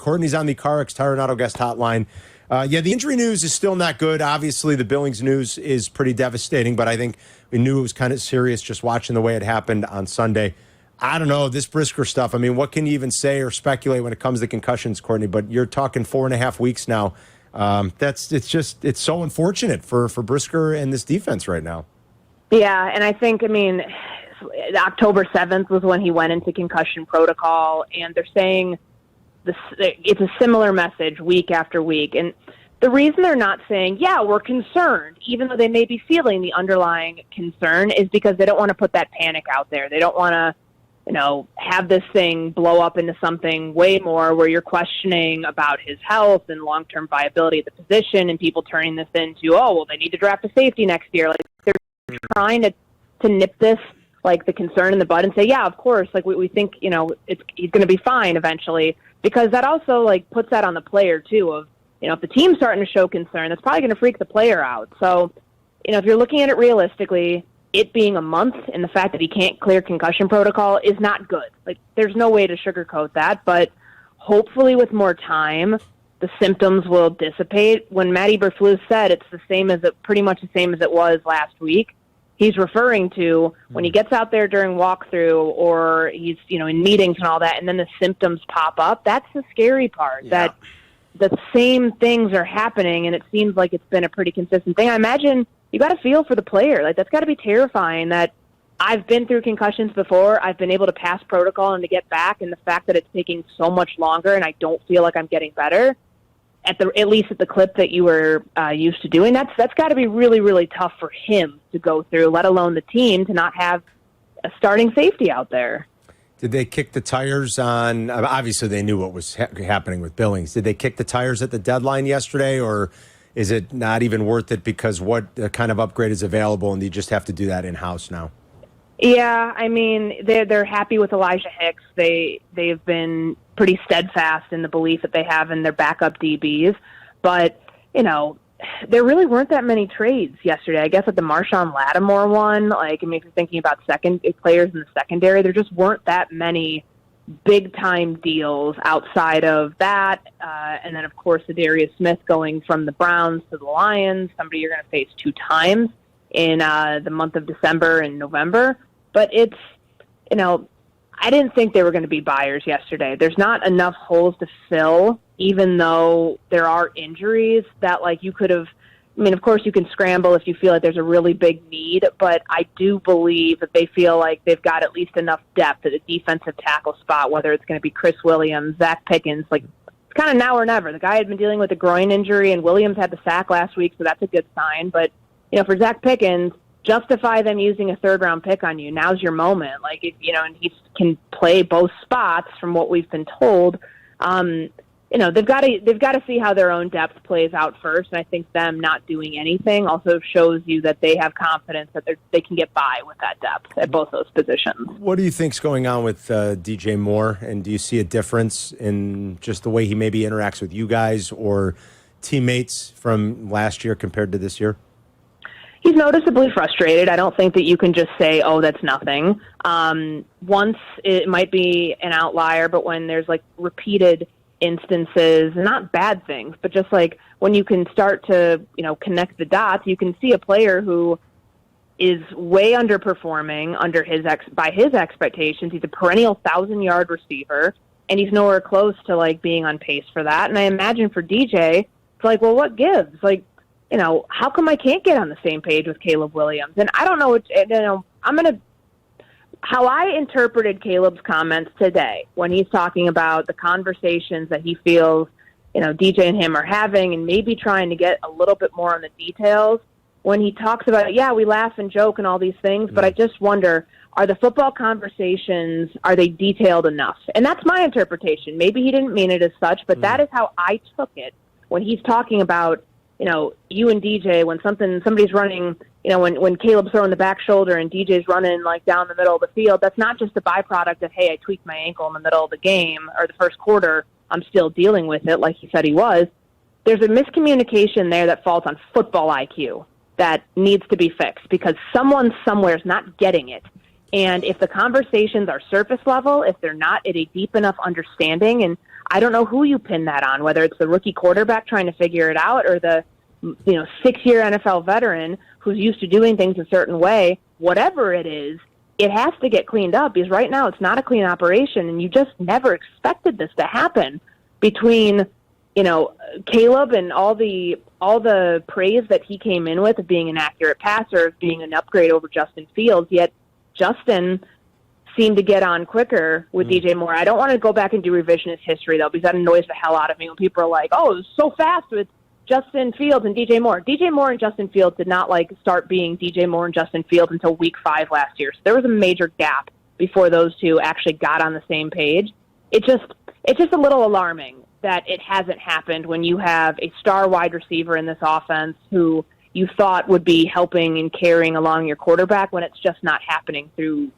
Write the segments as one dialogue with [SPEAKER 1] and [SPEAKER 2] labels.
[SPEAKER 1] Courtney's on the CarX Tire and Auto Guest Hotline. The injury news is still not good. Obviously, the Billings news is pretty devastating, but I think we knew it was kind of serious just watching the way it happened on Sunday. I don't know, this Brisker stuff. I mean, what can you even say or speculate when it comes to concussions, Courtney? But you're talking 4.5 weeks now. It's so unfortunate for Brisker and this defense right now.
[SPEAKER 2] Yeah, and I think, October 7th was when he went into concussion protocol, and they're saying it's a similar message week after week. And the reason they're not saying, yeah, we're concerned, even though they may be feeling the underlying concern, is because they don't want to put that panic out there. They don't want to, have this thing blow up into something way more where you're questioning about his health and long-term viability of the position and people turning this into, they need to draft a safety next year. Like, they're trying to nip this, like, the concern in the bud and say, yeah, of course, like, we think, he's going to be fine eventually, because that also, like, puts that on the player, too, of, if the team's starting to show concern, that's probably going to freak the player out. So, if you're looking at it realistically, it being a month and the fact that he can't clear concussion protocol is not good. Like, there's no way to sugarcoat that, but hopefully with more time, the symptoms will dissipate. When Matt Eberflus said it's pretty much the same as it was last week, he's referring to when he gets out there during walkthrough or he's, in meetings and all that, and then the symptoms pop up. That's the scary part, that the same things are happening, and it seems like it's been a pretty consistent thing. I imagine you got to feel for the player. Like, that's got to be terrifying that I've been through concussions before. I've been able to pass protocol and to get back, and the fact that it's taking so much longer and I don't feel like I'm getting better, at least at the clip that you were used to doing, that's got to be really, really tough for him to go through, let alone the team to not have a starting safety out there.
[SPEAKER 1] Did they kick the tires on? Obviously, they knew what was happening with Billings. Did they kick the tires at the deadline yesterday, or is it not even worth it because what kind of upgrade is available and you just have to do that in-house now?
[SPEAKER 2] Yeah, they're happy with Elijah Hicks. They've been pretty steadfast in the belief that they have in their backup DBs. But, there really weren't that many trades yesterday. I guess at the Marshawn Lattimore one, if you're thinking about players in the secondary, there just weren't that many big-time deals outside of that. And then, of course, Adarius Smith going from the Browns to the Lions, somebody you're going to face 2 times in the month of December and November. But it's, I didn't think they were going to be buyers yesterday. There's not enough holes to fill, even though there are injuries that, you could have, of course you can scramble if you feel like there's a really big need, but I do believe that they feel like they've got at least enough depth at the defensive tackle spot, whether it's going to be Chris Williams, Zach Pickens, it's kind of now or never. The guy had been dealing with a groin injury, and Williams had the sack last week, so that's a good sign. But, for Zach Pickens, justify them using a 3rd-round pick on you. Now's your moment. And he can play both spots from what we've been told. They've got to see how their own depth plays out first, and I think them not doing anything also shows you that they have confidence that they can get by with that depth at both those positions.
[SPEAKER 1] What do you think's going on with DJ Moore, and do you see a difference in just the way he maybe interacts with you guys or teammates from last year compared to this year?
[SPEAKER 2] He's noticeably frustrated. I don't think that you can just say, that's nothing. Once it might be an outlier, but when there's repeated instances, not bad things, but just when you can start to, connect the dots, you can see a player who is way underperforming by his expectations. He's a perennial 1,000-yard receiver, and he's nowhere close to being on pace for that. And I imagine for DJ, it's well, what gives? How come I can't get on the same page with Caleb Williams? And I don't know, how I interpreted Caleb's comments today when he's talking about the conversations that he feels, DJ and him are having and maybe trying to get a little bit more on the details. When he talks about, we laugh and joke and all these things, but I just wonder, are the football conversations, are they detailed enough? And that's my interpretation. Maybe he didn't mean it as such, but that is how I took it when he's talking about, you and DJ, when somebody's running, when Caleb's throwing the back shoulder and DJ's running down the middle of the field, that's not just a byproduct of, hey, I tweaked my ankle in the middle of the game or the first quarter, I'm still dealing with it like he said he was. There's a miscommunication there that falls on football IQ that needs to be fixed because someone somewhere is not getting it. And if the conversations are surface level, if they're not at a deep enough understanding, and I don't know who you pin that on, whether it's the rookie quarterback trying to figure it out or the 6-year NFL veteran who's used to doing things a certain way. Whatever it is, it has to get cleaned up because right now it's not a clean operation, and you just never expected this to happen between Caleb and all the praise that he came in with of being an accurate passer, of being an upgrade over Justin Fields, yet Justin seemed to get on quicker with DJ Moore. I don't want to go back and do revisionist history, though, because that annoys the hell out of me when people are like, oh, it was so fast with Justin Fields and DJ Moore. DJ Moore and Justin Fields did not start being DJ Moore and Justin Fields until week 5 last year. So there was a major gap before those two actually got on the same page. It's just a little alarming that it hasn't happened when you have a star wide receiver in this offense who you thought would be helping and carrying along your quarterback when it's just not happening through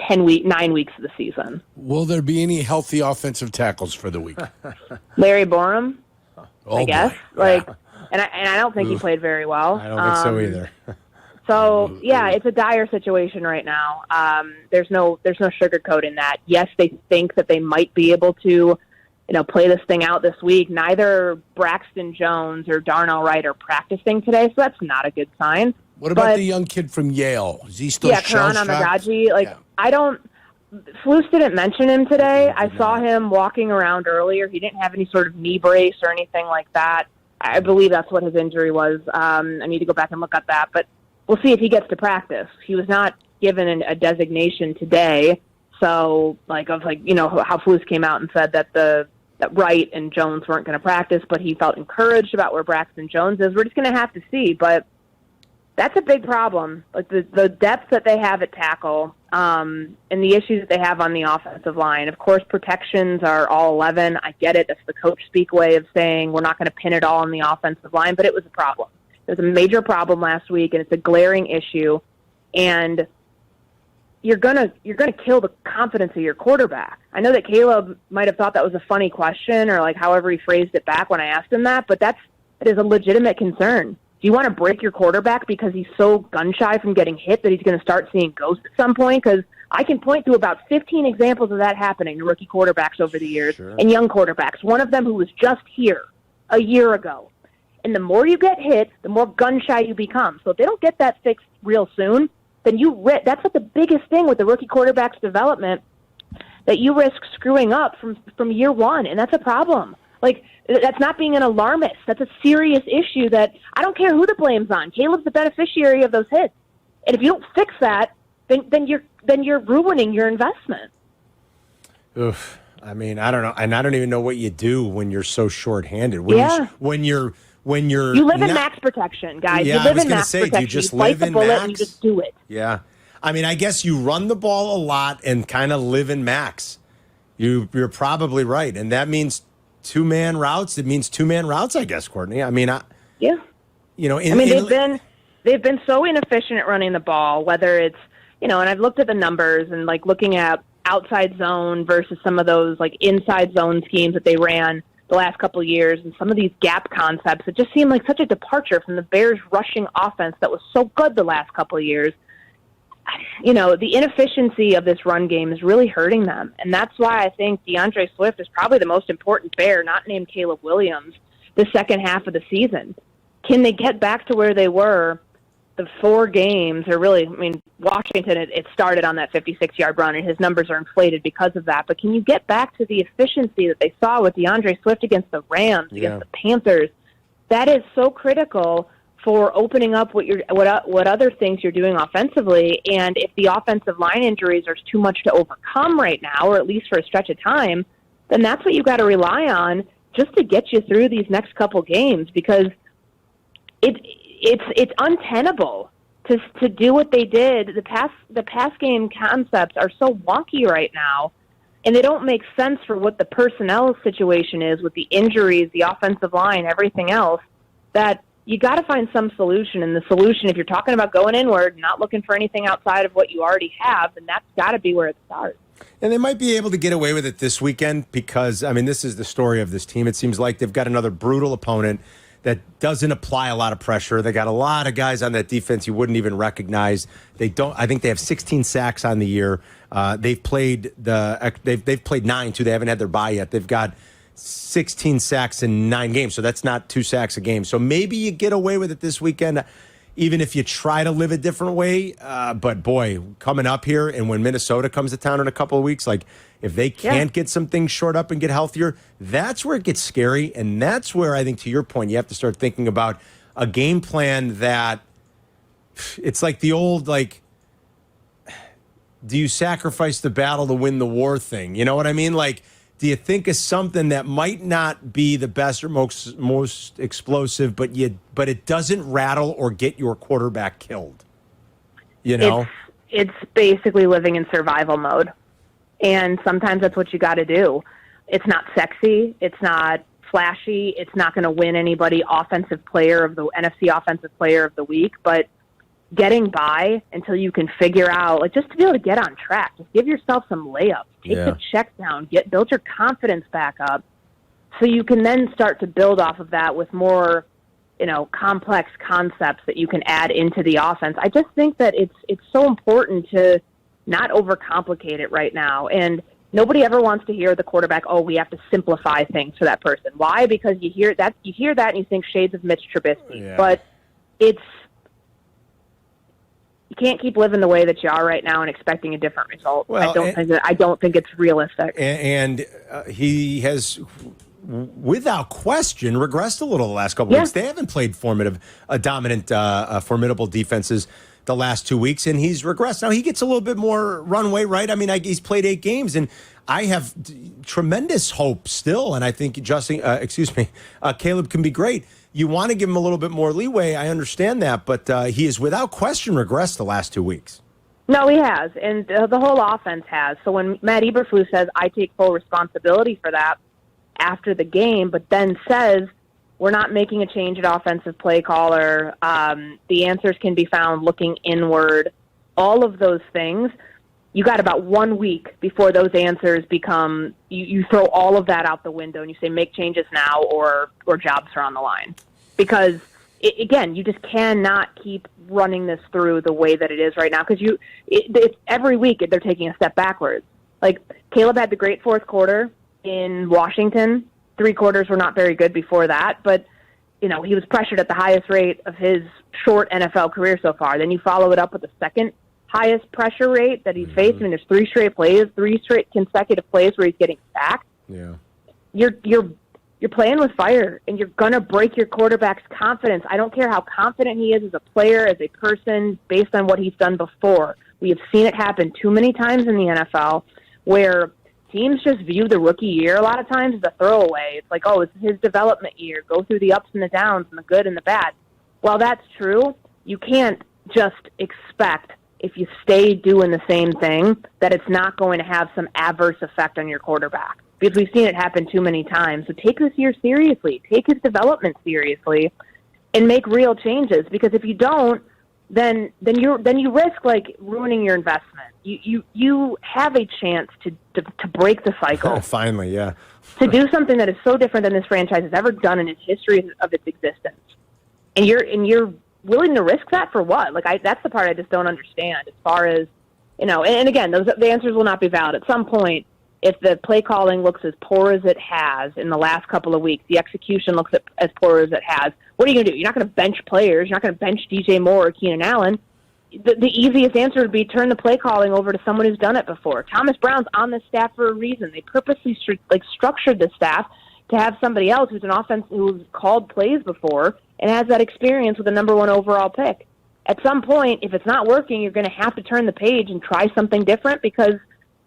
[SPEAKER 2] 9 weeks of the season.
[SPEAKER 3] Will there be any healthy offensive tackles for the week?
[SPEAKER 2] Larry Borum, I guess.
[SPEAKER 3] Boy.
[SPEAKER 2] And I don't think he played very well.
[SPEAKER 1] I don't think so either.
[SPEAKER 2] So yeah, it's a dire situation right now. There's no sugarcoating that. Yes, they think that they might be able to, play this thing out this week. Neither Braxton Jones or Darnell Wright are practicing today, so that's not a good sign.
[SPEAKER 3] What about the young kid from Yale? Is he still
[SPEAKER 2] Karan Amagaji? Flus didn't mention him today. I saw him walking around earlier. He didn't have any sort of knee brace or anything like that. I believe that's what his injury was. I need to go back and look at that, but we'll see if he gets to practice. He was not given a designation today, so how Flus came out and said that Wright and Jones weren't going to practice, but he felt encouraged about where Braxton Jones is. We're just going to have to see, but that's a big problem. Like the depth that they have at tackle, and the issues that they have on the offensive line. Of course, protections are all 11. I get it. That's the coach speak way of saying we're not going to pin it all on the offensive line, but it was a problem. It was a major problem last week, and it's a glaring issue. And you're gonna kill the confidence of your quarterback. I know that Caleb might have thought that was a funny question, or however he phrased it back when I asked him that, but it is a legitimate concern. Do you want to break your quarterback because he's so gun-shy from getting hit that he's going to start seeing ghosts at some point? Because I can point to about 15 examples of that happening to rookie quarterbacks over the years and young quarterbacks. One of them who was just here a year ago. And the more you get hit, the more gun-shy you become. So if they don't get that fixed real soon, then that's what the biggest thing with the rookie quarterback's development, that you risk screwing up from year one, and that's a problem. That's not being an alarmist. That's a serious issue that I don't care who the blame's on. Caleb's the beneficiary of those hits. And if you don't fix that, then you're ruining your investment.
[SPEAKER 1] Oof. I mean, I don't know. And I don't even know what you do when you're so shorthanded. When you
[SPEAKER 2] live in max protection, guys.
[SPEAKER 1] Yeah,
[SPEAKER 2] you live
[SPEAKER 1] I was
[SPEAKER 2] in
[SPEAKER 1] going to
[SPEAKER 2] max
[SPEAKER 1] say,
[SPEAKER 2] protection.
[SPEAKER 1] do you just
[SPEAKER 2] fight
[SPEAKER 1] live
[SPEAKER 2] the
[SPEAKER 1] in
[SPEAKER 2] bullet
[SPEAKER 1] max?
[SPEAKER 2] And you just do it.
[SPEAKER 1] Yeah. I mean, I guess you run the ball a lot and kind of live in max. You're probably right. And that means two-man routes. It means two-man routes, I guess, Courtney. I mean,
[SPEAKER 2] they've been so inefficient at running the ball, whether it's, and I've looked at the numbers and looking at outside zone versus some of those inside zone schemes that they ran the last couple of years, and some of these gap concepts. It just seemed like such a departure from the Bears' rushing offense that was so good the last couple of years. The inefficiency of this run game is really hurting them. And that's why I think DeAndre Swift is probably the most important Bear, not named Caleb Williams, the second half of the season. Can they get back to where they were the 4 games, or really, Washington, it started on that 56-yard run, and his numbers are inflated because of that. But can you get back to the efficiency that they saw with DeAndre Swift against the Rams, against the Panthers? That is so critical for opening up what other things you're doing offensively. And if the offensive line injuries are too much to overcome right now, or at least for a stretch of time, then that's what you got to rely on just to get you through these next couple games, because it's untenable to do what they did. The pass game concepts are so wonky right now, and they don't make sense for what the personnel situation is with the injuries, the offensive line, everything else, that you got to find some solution. And the solution, if you're talking about going inward, not looking for anything outside of what you already have, then that's got to be where it starts.
[SPEAKER 1] And they might be able to get away with it this weekend because, this is the story of this team. It seems like they've got another brutal opponent that doesn't apply a lot of pressure. They got a lot of guys on that defense you wouldn't even recognize. I think they have 16 sacks on the year. They've played 9 too. They haven't had their bye yet. They've got 16 sacks in 9 games. So that's not 2 sacks a game. So maybe you get away with it this weekend, even if you try to live a different way. But boy, coming up here, and when Minnesota comes to town in a couple of weeks, like if they can't get some things shored up and get healthier, that's where it gets scary. And that's where I think, to your point, you have to start thinking about a game plan that it's like the old, like, do you sacrifice the battle to win the war thing? You know what I mean? Like, do you think of something that might not be the best or most explosive, but it doesn't rattle or get your quarterback killed? You know,
[SPEAKER 2] it's basically living in survival mode, and sometimes that's what you got to do. It's not sexy, it's not flashy, it's not going to win anybody NFC Offensive Player of the Week, but getting by until you can figure out, like, just to be able to get on track, just give yourself some layups, take the check down, build your confidence back up, so you can then start to build off of that with more, complex concepts that you can add into the offense. I just think that it's so important to not overcomplicate it right now. And nobody ever wants to hear the quarterback, oh, we have to simplify things for that person. Why? Because you hear that and you think shades of Mitch Trubisky. But you can't keep living the way that you are right now and expecting a different result.
[SPEAKER 1] Well,
[SPEAKER 2] I don't think it's realistic.
[SPEAKER 1] And he has, without question, regressed a little the last couple of weeks. They haven't played dominant, formidable defenses the last 2 weeks, and he's regressed. Now he gets a little bit more runway, right? I mean, he's played 8 games, and I have tremendous hope still, and I think Caleb can be great. You want to give him a little bit more leeway. I understand that, but he is without question regressed the last 2 weeks.
[SPEAKER 2] No, he has, and the whole offense has. So when Matt Eberflus says, I take full responsibility for that after the game, but then says, we're not making a change at offensive play caller, the answers can be found looking inward, all of those things, you got about 1 week before those answers become, you throw all of that out the window and you say, make changes now or jobs are on the line. Because, again, you just cannot keep running this through the way that it is right now. Because every week they're taking a step backwards. Like, Caleb had the great fourth quarter in Washington. 3 quarters were not very good before that. But, he was pressured at the highest rate of his short NFL career so far. Then you follow it up with the second highest pressure rate that he's faced. I mean, there's 3 straight consecutive plays where he's getting sacked.
[SPEAKER 1] Yeah.
[SPEAKER 2] You're playing with fire, and you're going to break your quarterback's confidence. I don't care how confident he is as a player, as a person, based on what he's done before. We have seen it happen too many times in the NFL where teams just view the rookie year a lot of times as a throwaway. It's like, oh, it's his development year. Go through the ups and the downs and the good and the bad. While that's true, you can't just expect, if you stay doing the same thing, that it's not going to have some adverse effect on your quarterback. Because we've seen it happen too many times. So take this year seriously. Take his development seriously and make real changes. Because if you don't, then you risk, like, ruining your investment. You have a chance to break the cycle.
[SPEAKER 1] Finally, yeah.
[SPEAKER 2] To do something that is so different than this franchise has ever done in its history of its existence. And you're willing to risk that for what? Like, that's the part I just don't understand. As far as, and again, the answers will not be valid. At some point, if the play calling looks as poor as it has in the last couple of weeks, the execution looks as poor as it has, what are you going to do? You're not going to bench players. You're not going to bench DJ Moore or Keenan Allen. The easiest answer would be turn the play calling over to someone who's done it before. Thomas Brown's on the staff for a reason. They purposely structured the staff to have somebody else who's called plays before and has that experience with the number 1 overall pick. At some point, if it's not working, you're going to have to turn the page and try something different, because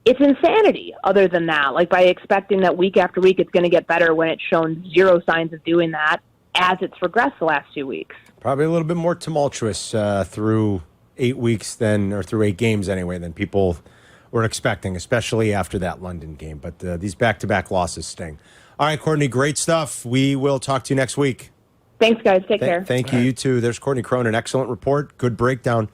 [SPEAKER 2] it's insanity other than that. Like, by expecting that week after week it's going to get better when it's shown 0 signs of doing that as it's regressed the last 2 weeks.
[SPEAKER 1] Probably a little bit more tumultuous through 8 weeks through 8 games anyway, than people were expecting, especially after that London game. But these back-to-back losses sting. All right, Courtney, great stuff. We will talk to you next week.
[SPEAKER 2] Thanks, guys. Take care.
[SPEAKER 1] Thank you. You too. There's Courtney Cronin. Excellent report. Good breakdown